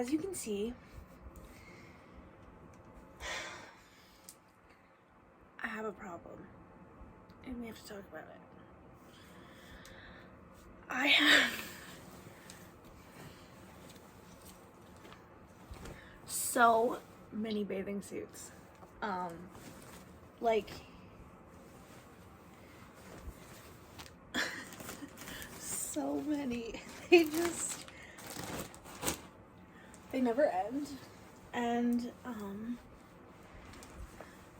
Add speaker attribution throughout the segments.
Speaker 1: as you can see, I have a problem, and we have to talk about it. I have so many bathing suits. Like so many. They never end. And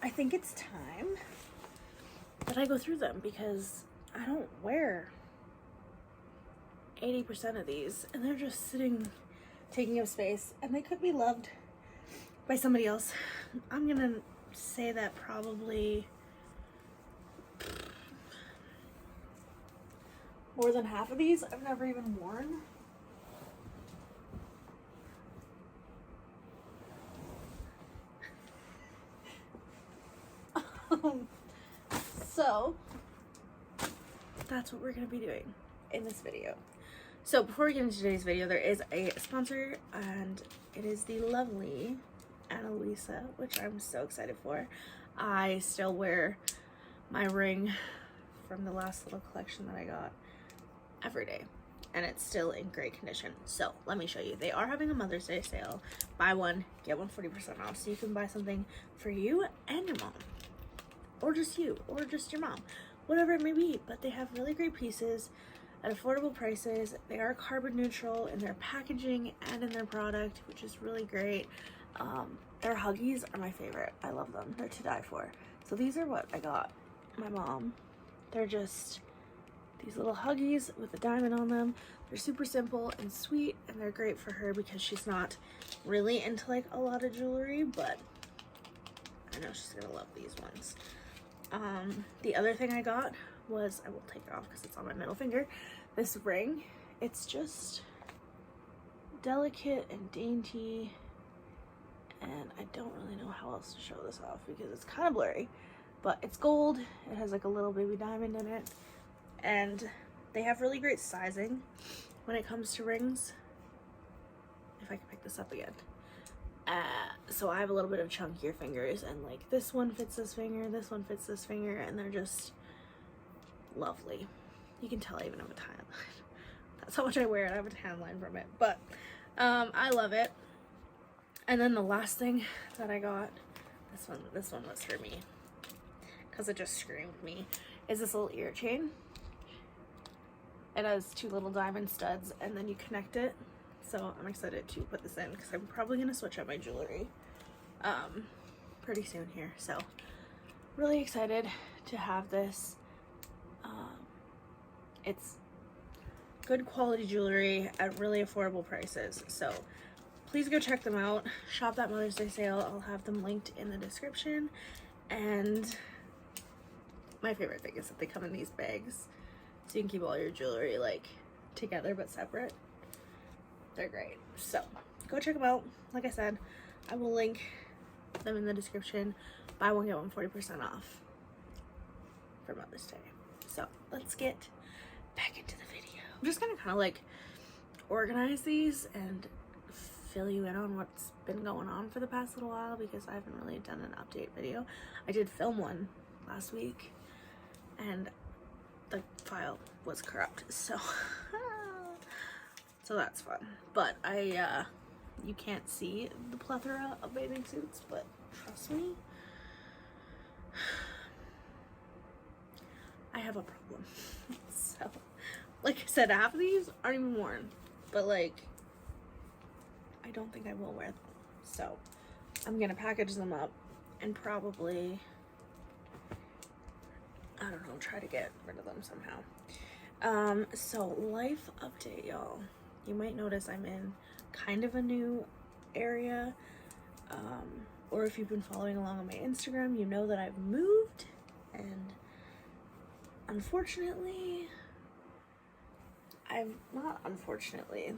Speaker 1: I think it's time that I go through them because I don't wear 80% of these, and they're just sitting, taking up space, and they could be loved by somebody else. I'm gonna say that probably more than half of these I've never even worn. So that's what we're gonna be doing in this video. So before we get into today's video, there is a sponsor, and it is the lovely Ana Luisa, which I'm so excited for. I still wear my ring from the last little collection that I got every day, and it's still in great condition. So let me show you. They are having a Mother's Day sale. Buy one, get one 40% off, so you can buy something for you and your mom, or just you, or just your mom, whatever it may be. But they have really great pieces at affordable prices. They are carbon neutral in their packaging and in their product, which is really great. Their Huggies are my favorite. I love them. They're to die for. So these are what I got my mom. They're just these little Huggies with a diamond on them. They're super simple and sweet, and they're great for her because she's not really into like a lot of jewelry, but I know she's gonna love these ones. The other thing I got was, I will take it off because it's on my middle finger, this ring. It's just delicate and dainty, and I don't really know how else to show this off because it's kind of blurry, but it's gold. It has like a little baby diamond in it, and they have really great sizing when it comes to rings. If I can pick this up again. So I have a little bit of chunkier fingers, and like this one fits this finger, this one fits this finger, and they're just lovely. You can tell I even have a tan line. That's how much I wear it. I have a tan line from it, but I love it. And then the last thing that I got, this one was for me because it just screamed me, is this little ear chain. It has two little diamond studs, and then you connect it. So I'm excited to put this in because I'm probably gonna switch up my jewelry pretty soon here. So really excited to have this. It's good quality jewelry at really affordable prices. So please go check them out. Shop that Mother's Day sale. I'll have them linked in the description. And my favorite thing is that they come in these bags, so you can keep all your jewelry like together but separate. They're great. So go check them out. Like I said, I will link them in the description. Buy one, get one 40% off for Mother's Day. So let's get back into the video. I'm just gonna kind of like organize these and fill you in on what's been going on for the past little while because I haven't really done an update video. I did film one last week and the file was corrupt, so so that's fun. But you can't see the plethora of bathing suits, but trust me, I have a problem. So like I said, half of these aren't even worn, but like I don't think I will wear them. So I'm gonna package them up and probably, I don't know, try to get rid of them somehow. So life update, y'all. You might notice I'm in kind of a new area, or if you've been following along on my Instagram, you know that I've moved, and unfortunately,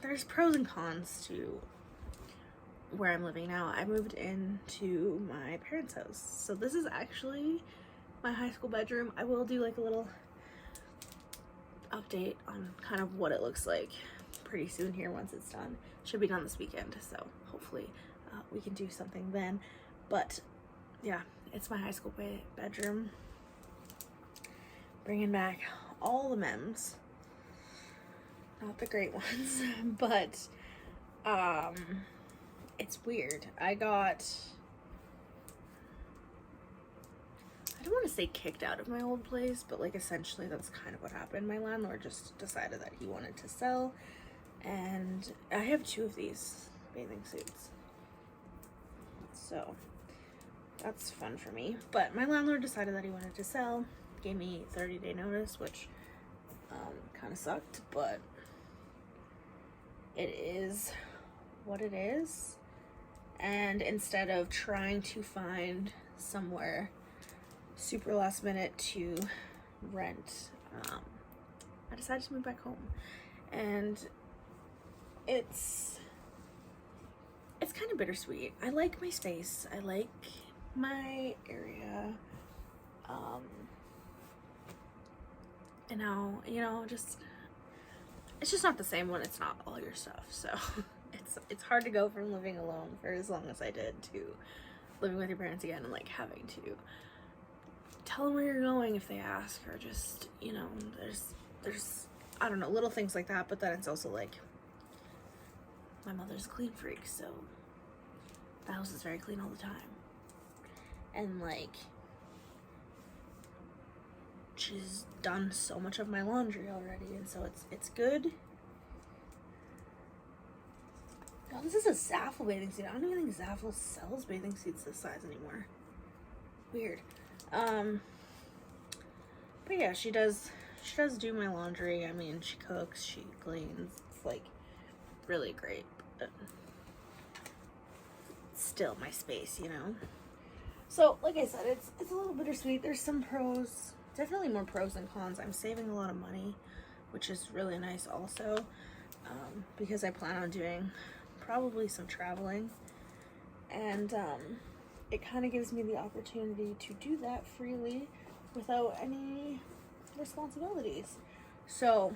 Speaker 1: there's pros and cons to where I'm living now. I moved into my parents' house, so this is actually my high school bedroom. I will do like a little update on kind of what it looks like pretty soon here once it's done. Should be done this weekend, so hopefully we can do something then. But yeah, it's my high school bedroom. Bringing back all the memes. Not the great ones, but it's weird. I don't want to say kicked out of my old place, but like essentially that's kind of what happened. My landlord just decided that he wanted to sell, and I have 2 of these bathing suits, so that's fun for me. But my landlord decided that he wanted to sell, gave me 30-day notice, which kind of sucked, but it is what it is. And instead of trying to find somewhere super last minute to rent, I decided to move back home. And it's kind of bittersweet. I like my space, I like my area, and now, you know, it's just not the same when it's not all your stuff. So it's hard to go from living alone for as long as I did to living with your parents again, and like having to tell them where you're going if they ask, or just, you know, there's I don't know, little things like that. But then it's also like, my mother's a clean freak, so the house is very clean all the time, and like she's done so much of my laundry already, and so it's good. Oh, this is a Zaful bathing suit. I don't even think Zaful sells bathing suits this size anymore. Weird. But yeah, she does do my laundry. I mean, she cooks, she cleans. It's like really great. But still my space, you know. So like I said, it's a little bittersweet. There's some pros, definitely more pros than cons. I'm saving a lot of money, which is really nice also, because I plan on doing probably some traveling, and it kind of gives me the opportunity to do that freely without any responsibilities. So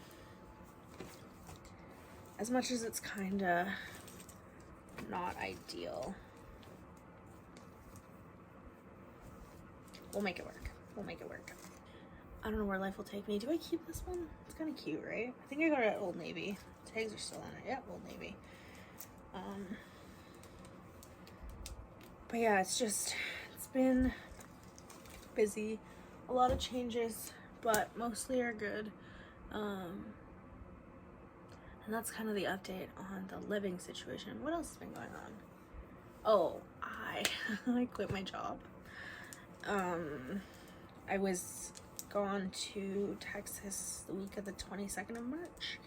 Speaker 1: as much as it's kind of not ideal, we'll make it work. I don't know where life will take me. Do I keep this one? It's kind of cute, right? I think I got it at Old Navy. Tags are still on it. Yeah, Old Navy. But yeah, it's been busy, a lot of changes, but mostly are good. And that's kind of the update on the living situation. What else has been going on? Oh, I quit my job. I was gone to Texas the week of the 22nd of March,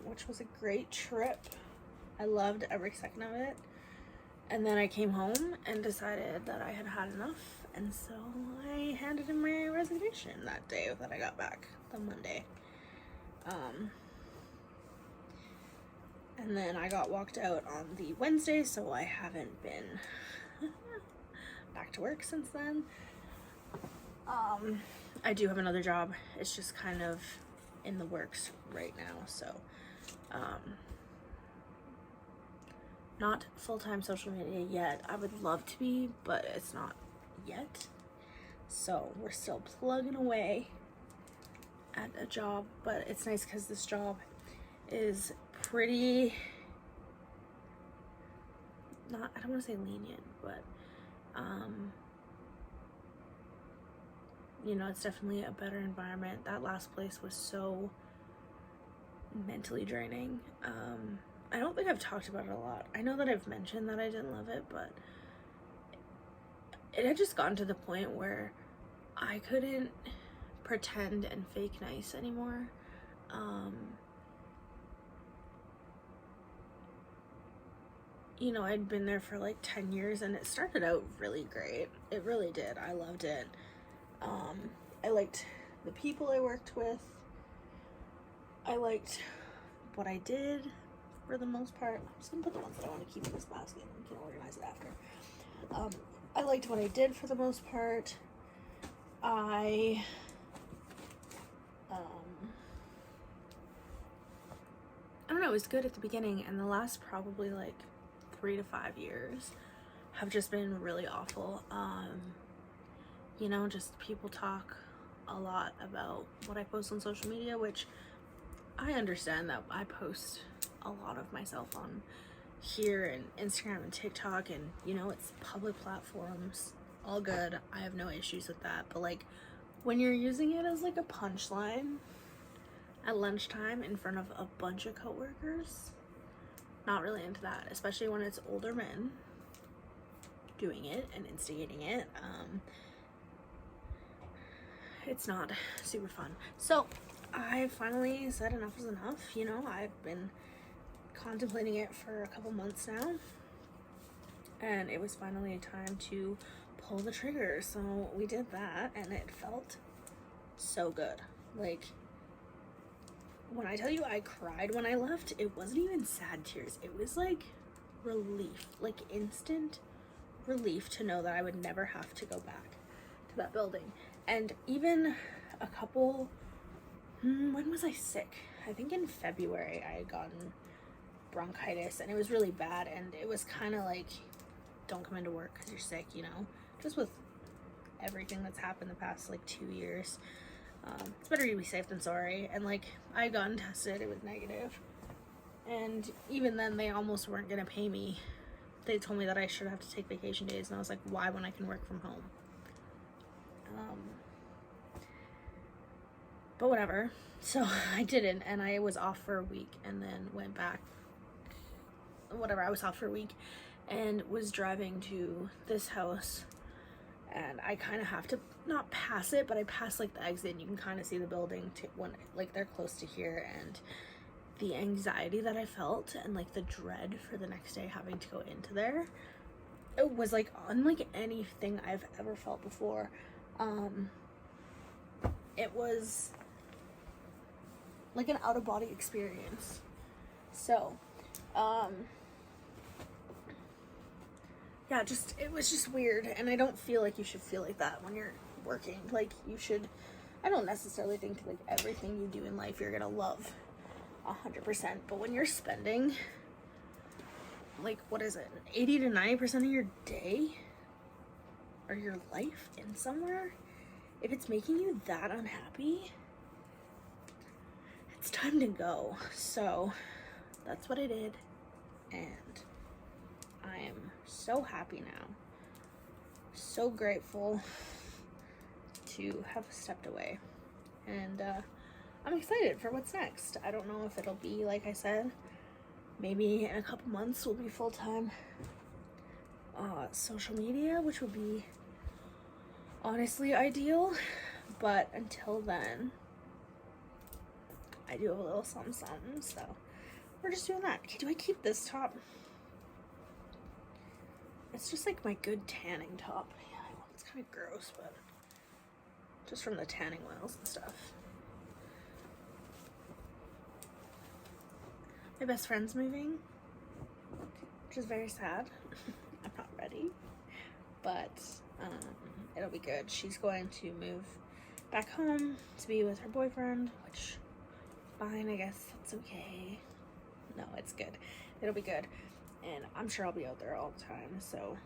Speaker 1: which was a great trip. I loved every second of it. And then I came home and decided that I had had enough, and so I handed in my resignation that day that I got back, the Monday. And then I got walked out on the Wednesday, so I haven't been back to work since then. I do have another job. It's just kind of in the works right now, so not full-time social media yet. I would love to be, but it's not yet. So we're still plugging away at a job, but it's nice because this job is pretty, not, I don't want to say lenient, but you know, it's definitely a better environment. That last place was so mentally draining. I don't think I've talked about it a lot. I know that I've mentioned that I didn't love it, but it had just gotten to the point where I couldn't pretend and fake nice anymore. You know, I'd been there for like 10 years, and it started out really great. It really did. I loved it. I liked the people I worked with. I liked what I did for the most part. I'm just gonna put the ones that I want to keep in this basket, and we can organize it after. I liked what I did for the most part. I don't know, it was good at the beginning, and the last probably like 3 to 5 years have just been really awful. You know, just people talk a lot about what I post on social media, which I understand that I post a lot of myself on here and Instagram and TikTok, and you know, it's public platforms, all good. I have no issues with that. But like when you're using it as like a punchline at lunchtime in front of a bunch of coworkers, not really into that, especially when it's older men doing it and instigating it. It's not super fun. So I finally said enough is enough. You know, I've been contemplating it for a couple months now, and it was finally time to pull the trigger. So we did that, and it felt so good. Like, when I tell you I cried when I left, it wasn't even sad tears. It was like relief, like instant relief to know that I would never have to go back to that building. And even a couple, when was I sick? I think in February I had gotten bronchitis, and it was really bad, and it was kind of like, don't come into work because you're sick, you know, just with everything that's happened the past like 2 years. It's better to be safe than sorry. And like, I had gotten tested, it was negative, and even then they almost weren't gonna pay me. They told me that I should have to take vacation days, and I was like, why, when I can work from home? But whatever. So I didn't, and I was off for a week and then went back. Whatever, I was off for a week and was driving to this house, and I kind of have to not pass it, but I pass like the exit, and you can kind of see the building when like they're close to here. And the anxiety that I felt and like the dread for the next day having to go into there, it was like unlike anything I've ever felt before. It was like an out-of-body experience. So yeah, just, it was just weird, and I don't feel like you should feel like that when you're working. Like, you should, I don't necessarily think like everything you do in life you're gonna love 100%, but when you're spending like, what is it, 80 to 90% of your day or your life in somewhere, if it's making you that unhappy, it's time to go. So that's what I did, and I am so happy now, so grateful to have stepped away, and I'm excited for what's next. I don't know if it'll be, like I said, maybe in a couple months we'll be full-time social media, which would be honestly ideal, but until then I do have a little something, so we're just doing that. Okay, do I keep this top? It's just like my good tanning top. Yeah, it's kind of gross, but just from the tanning oils and stuff. My best friend's moving, which is very sad. I'm not ready, but it'll be good. She's going to move back home to be with her boyfriend, which, fine, I guess that's okay. No, it's good. It'll be good. And I'm sure I'll be out there all the time, so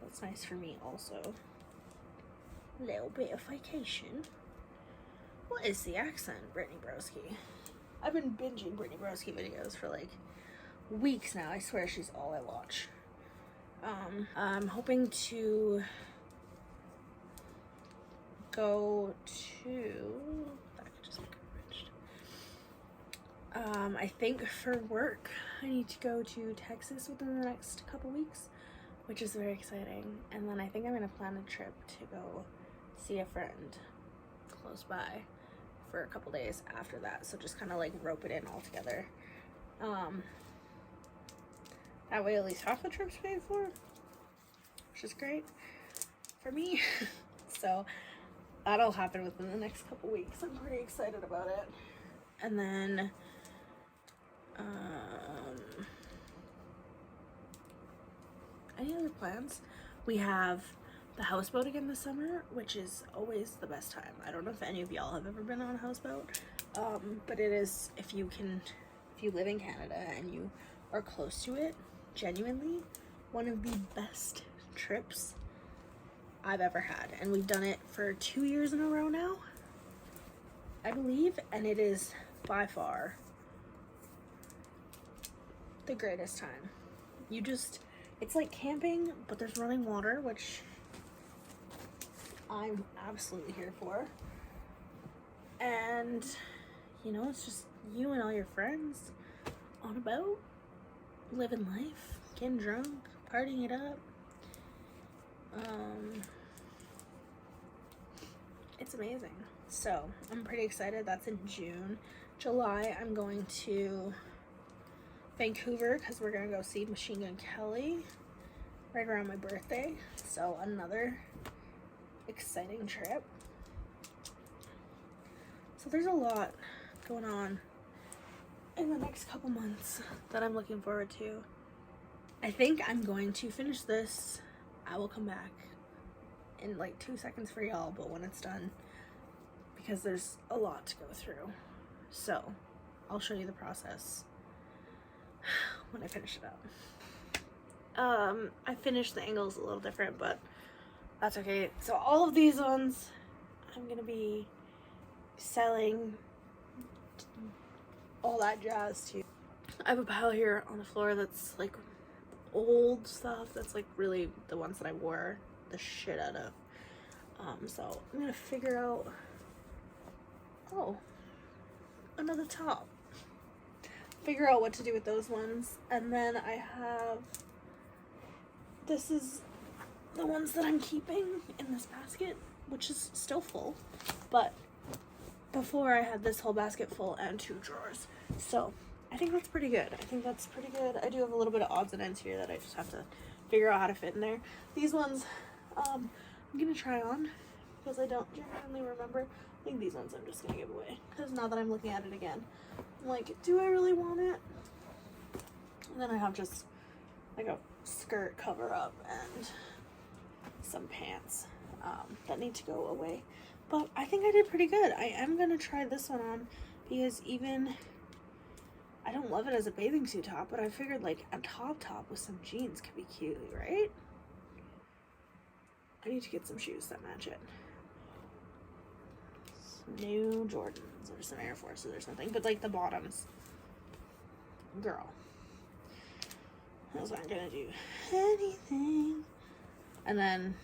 Speaker 1: that's nice for me also. A little bit of vacation. What is the accent, Brittany Broski? I've been binging Brittany Broski videos for like weeks now. I swear she's all I watch. I'm hoping to go to, that could just be arranged. I think for work, I need to go to Texas within the next couple weeks, which is very exciting. And then I think I'm gonna plan a trip to go see a friend close by for a couple days after that. So just kind of like rope it in all together. That way at least half the trip's paid for, which is great for me. So that'll happen within the next couple weeks. I'm pretty excited about it. And then any other plans? We have the houseboat again this summer, which is always the best time. I don't know if any of y'all have ever been on a houseboat, but it is, if you you live in Canada and you are close to it, genuinely one of the best trips I've ever had. And we've done it for 2 years in a row now, I believe, and it is by far the greatest time. It's like camping, but there's running water, which I'm absolutely here for. And you know, it's just you and all your friends on a boat, living life, getting drunk, partying it up. It's amazing. So I'm pretty excited. That's in June. July, I'm going to Vancouver because we're gonna go see Machine Gun Kelly right around my birthday. So another exciting trip. So there's a lot going on in the next couple months that I'm looking forward to. I think I'm going to finish this. I will come back in like 2 seconds for y'all, but when it's done, because there's a lot to go through. So I'll show you the process when I finish it up. I finished the angles a little different, but that's okay. So all of these ones I'm gonna be selling, all that jazz too. I have a pile here on the floor that's like old stuff, that's like really the ones that I wore the shit out of. So I'm gonna figure out, oh, another top. Figure out what to do with those ones. And then I have, this is the ones that I'm keeping in this basket, which is still full, but before I had this whole basket full and 2 drawers. So I think that's pretty good. I do have a little bit of odds and ends here that I just have to figure out how to fit in there. These ones, I'm gonna try on because I don't genuinely remember. I think these ones I'm just gonna give away because now that I'm looking at it again, I'm like, do I really want it? And then I have just like a skirt cover up and some pants that need to go away. But I think I did pretty good. I am gonna try this one on because even, I don't love it as a bathing suit top, but I figured like a top with some jeans could be cute, right? I need to get some shoes that match it. Some new Jordans or some Air Forces or something, but like the bottoms, girl, those aren't gonna do anything. And then,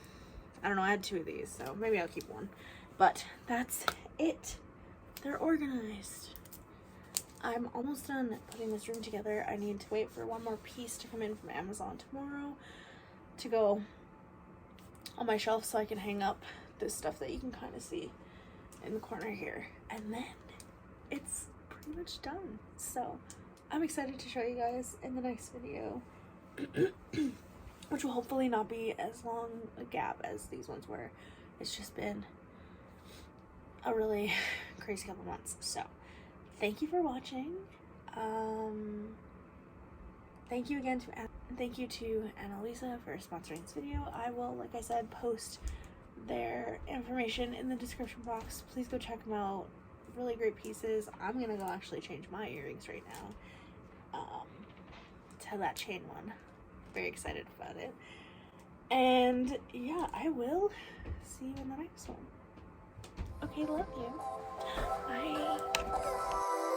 Speaker 1: I don't know, I had 2 of these, so maybe I'll keep one. But that's it. They're organized. I'm almost done putting this room together. I need to wait for one more piece to come in from Amazon tomorrow to go on my shelf so I can hang up this stuff that you can kind of see in the corner here. And then it's pretty much done. So I'm excited to show you guys in the next video, which will hopefully not be as long a gap as these ones were. It's just been a really crazy couple months. So thank you for watching. Thank you again to Ana Luisa for sponsoring this video. I will, like I said, post their information in the description box. Please go check them out. Really great pieces. I'm gonna go actually change my earrings right now to that chain one. Very excited about it. And yeah, I will see you in the next one. Okay, love you. Bye.